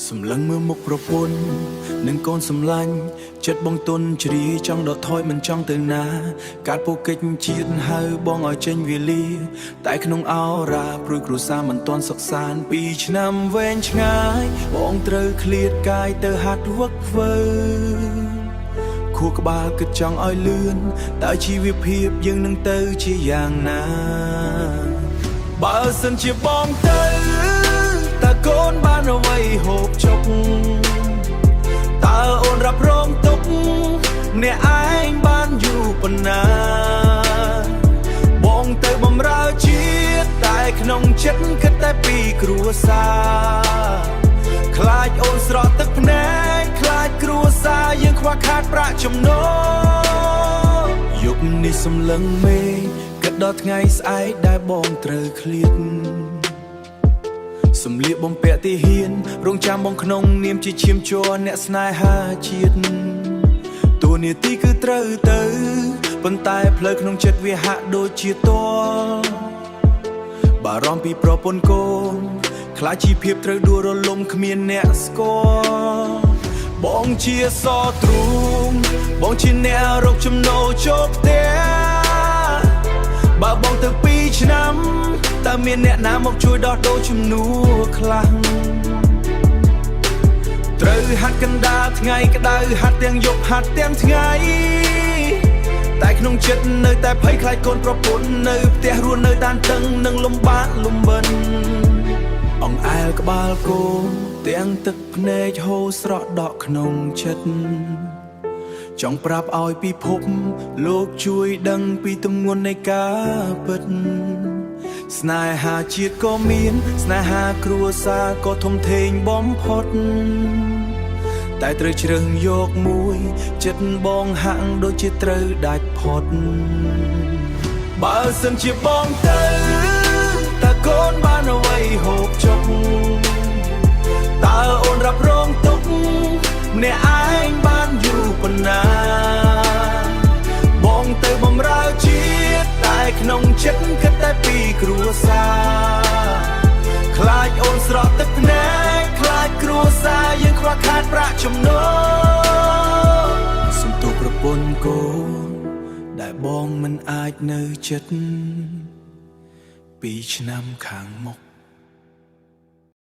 សម្លឹងមើលមុខប្រពន្ធនឹងកូនសម្លាញ់ចិត្តបងទុនជ្រាចង់ដកថយមិនចង់ទៅណាកាត់ពុកកិច្ចជាតិហៅបងឲ្យចេញវេលាតែក្នុងអរ៉ាព្រួយគ្រួសារមិនទាន់សុខសាន្ត2ឆ្នាំវែងឆ្ងាយបងត្រូវឃ្លាតកាយទៅហាត់វឹកវើខួរក្បាលគិតចង់ឲ្យលឿនតើជីវភាពយើងនឹងទៅជាយ៉ាងណាបើសិនជាបងទៅតើកូនបានអ្វីហូបចុកតើអូនរ៉ាប់រងទុកអ្នកឯងបានយូរប៉ុណ្ណាបងទៅបំរើជាតិតែក្នុងចិត្តគិតតែពីគ្រួសារខ្លាចអូនស្រក់ទឹកភ្នែកខ្លាចគ្រួសារយើងខ្វះខាតប្រាក់ចំណូលយប់នេះសម្លឹងមេគិតដល់ថ្ងៃស្អែកដែលបងត្រូវឃ្លាតសម្លៀកបំពាក់ទីហ៊ានរងចាំបងក្នុងនាមជាឈាមជ័រអ្នកស្នេហាជាតិតួនាទីគឺត្រូវទៅប៉ុន្តែផ្លូវក្នុងចិត្តវាហាក់ដូចជាតលបារម្ភពីប្រពន្ធកូនខ្លាចជីវភាពត្រូវដួលរលំគ្មានអ្នកស្គាល់បងជាសទ្រូងបងជាអ្នករកចំណូលចូលផ្ទះបើបងទៅ2ឆ្នាំតើមានអ្នកណាមកជួយដោះដូរជំនួខ្លះត្រូវហាត់កណ្ដាលថ្ងៃក្តៅហាត់ទាំងយប់ហាត់ទាំងថ្ងៃតែក្នុងចិត្តនៅតែភ័យខ្លាចកូនប្រពន្ធនៅផ្ទះរស់នៅតានតឹងនិងលំបាកលំបិនអង្អែលក្បាលកូនទាំងទឹកភ្នែកហូរស្រក់ដក់ក្នុងចិត្តចង់ប្រាប់ឲ្យពិភពលោកជួយដឹងពីទម្ងន់នៃការពិតស្នេហាជាតិក៏មានស្នេហាគ្រួសារក៏ធំធេងបំផុតតែត្រូវជ្រើសយកមួយចិត្តបងហាក់ដូចជាត្រូវដាច់ផុតបើសិនជាបងទៅតើកូនបានអ្វីហូបចុកតើអូនរ៉ាប់រងទុកអ្នកឯងបានយូរប៉ុណ្ណាបងទៅបំរើជាតិតែក្នុងចិត្តគិតតែពីគ្រួសារខ្លាចអូនស្រក់ទឹកភ្នែកខ្លាចគ្រួសារយើងខ្វះខាតប្រាក់ចំណូលសំទោសប្រពន្ធកូនដែលបងមិនអាចនៅចិត្ត2ឆ្នាំខាងមុខ